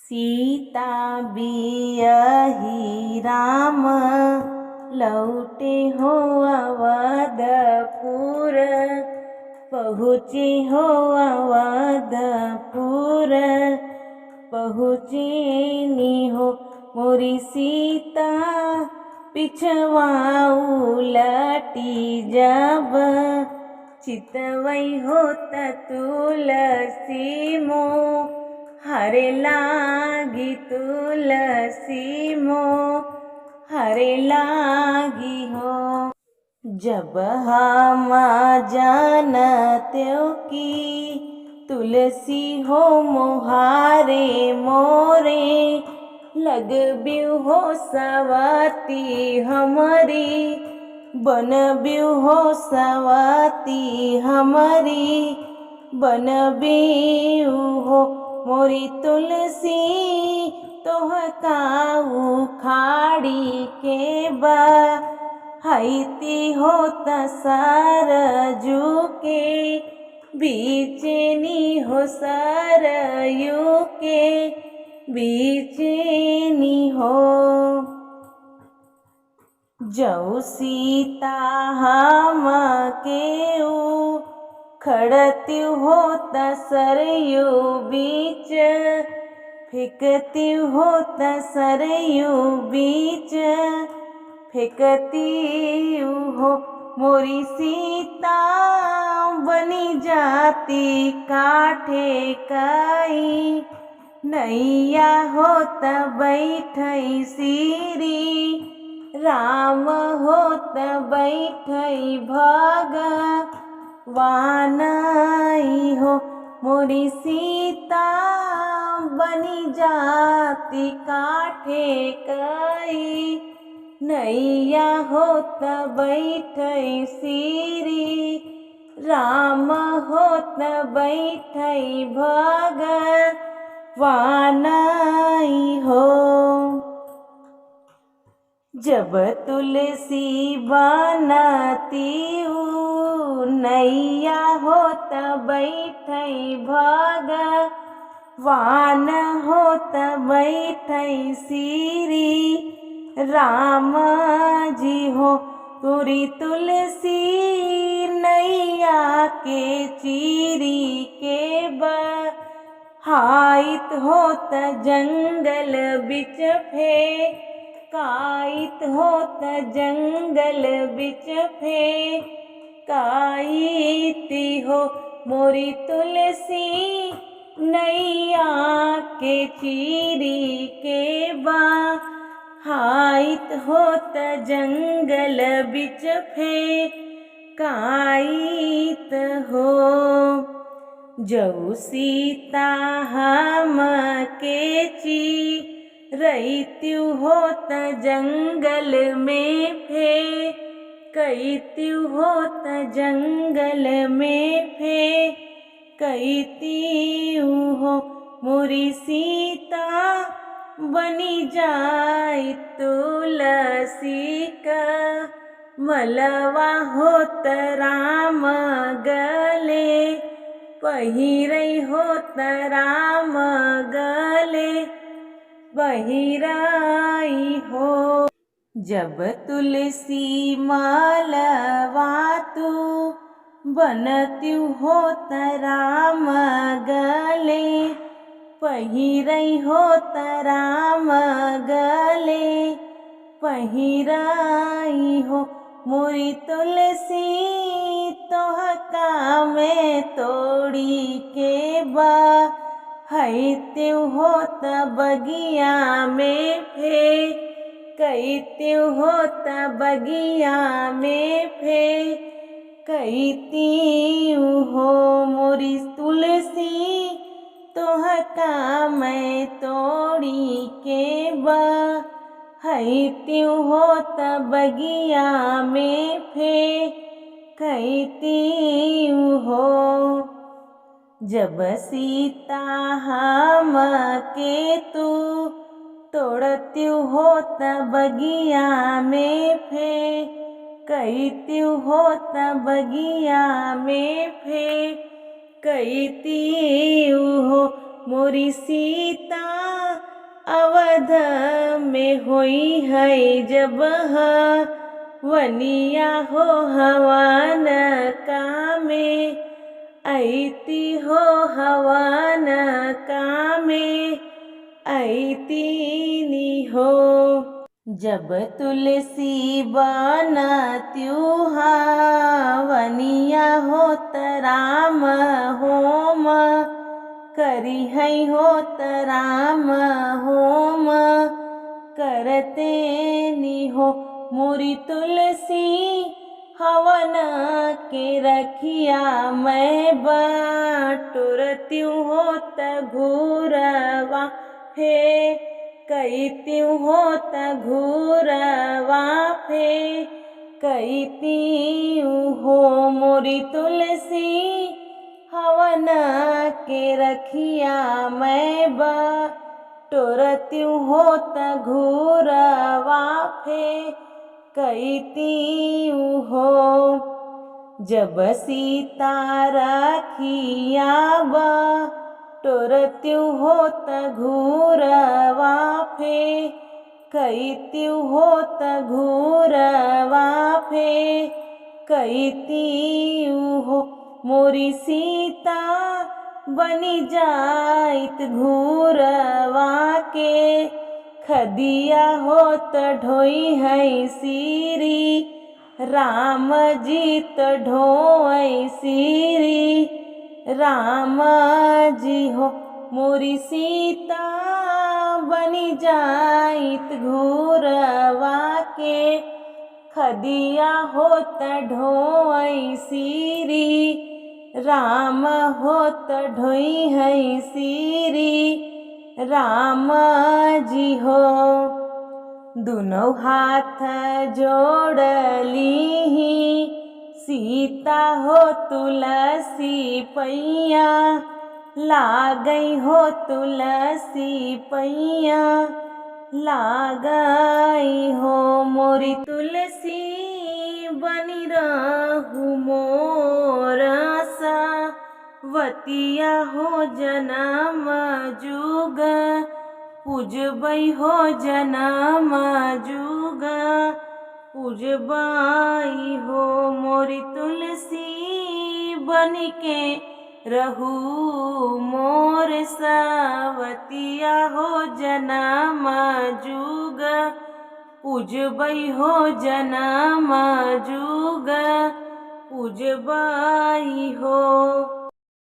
सीता बियही राम लौटे हो अवधपुर। पहुँचे हो अवधपुर। पहुँचे नी हो मोरी सीता पिछवा उलटी जब। चितवई होत तुलसी मो हरे लागी तुलसी मो हरे लागी हो। जब हम जानत्यो की तुलसी हो मोहारे मोरे। लग बिउ हो सवती हमारी बन बिउ हो सवती हमारी बन बिउ हो मोरी तुलसी। तोह काऊ खाड़ी के बा हईती होत सरजू के बीचेनी हो सरयू के बीचेनी हो। जऊ सीता हम केऊ खड़ती होत सरयू बीच। फेंकती होत सरयू बीच फेंकती हो मोरी सीता। बनी जाती काठे काई नैया होत बैठई सीरी। राम होत बैठई भगवानई हो मोरी सीता। बनी जाती काठे काई नैया होत बैठई सीरी। राम होत बैठई भगवानई हो। जब तुलसी बनती नैया होत बैठई भगवान होत बैठई सीरी। राम जी हो तुरी तुलसी नैया के चीरी के बहाइत होत जंगल बिच फेंकाइत होत जंगल बिच फेंकाइती हो मोरी तुलसी। नैया के चीरी के बहाइत होत जंगल बिच फेंकाइत हो। जऊ सीता हम के चीरइत्यु होत जंगल में फेंकइत्यु होत जंगल में फेंकइत्यु हो मोरी सीता। बनी जाई तुलसी का मलवा होत राम गले। पहिरई होत राम गले पहिराई हो। जब तुलसी मलवा तू बनत्यु होत राम गले। पहिरई होत राम गले पहिराई हो मोरी तुलसी। तोह कामे तोड़ी के बहाइत्यु होत बगिया में फेंकइत्यु होत बगिया में फेंकइत्यु हो मोरी तुलसी। तोह कामे तोड़ी के बहाइत्यु होत बगिया में फेंकइत्यु हो। जब सीता हम के तू तोड़त्यु होत बगिया में फेंकइत्यु होत बगिया में फेंकइत्यु हो मोरी सीता। अवध में होई है जब वनिया हो हवन कामे, ऐती हो हवन कामे, ऐती नी हो। जब तुलसी बनत्युहा वनिया होत राम होम, करी है होत राम होम, करते नी हो मोरी तुलसी हवन के रखिया मैं बटुरत्यूँ होत घूरवा फे, कैत्यूँ होत घूरवा फे, कैत्यूँ हो मोरी तुलसी हवन के रखिया मैं बटुरत्यूँ होत घूरवा फे, कैत्यूँ हो। जब सीता रखिया बटुरत्यूँ होत घूरवा फे, कैत्यूँ होत घूरवा फे, कैत्यूँ हो मोरी सीता बनी जाइत घूरवा के, खदिया होत ढोई है सीरी, राम जी त ढोई सीरी, राम जी हो मोरी सीता बनी जाइत घूरवा के, खदिया होत ढोई सीरी, राम होत ढोई है सीरी, राम जी हो। दुनों हाथ जोड़ली सीता हो तुलसी पैया, लागई हो तुलसी पैया, लागई हो मोरी तुलसी बनी रहू मोर सावतिया हो जन्म जुग, पूजबई हो जन्म जुग, पूजबई हो मोरी तुलसी बनिके रहू मोर सावतिया हो जन्म जुग, पूजबई हो जन्म जुग, पूजबई हो।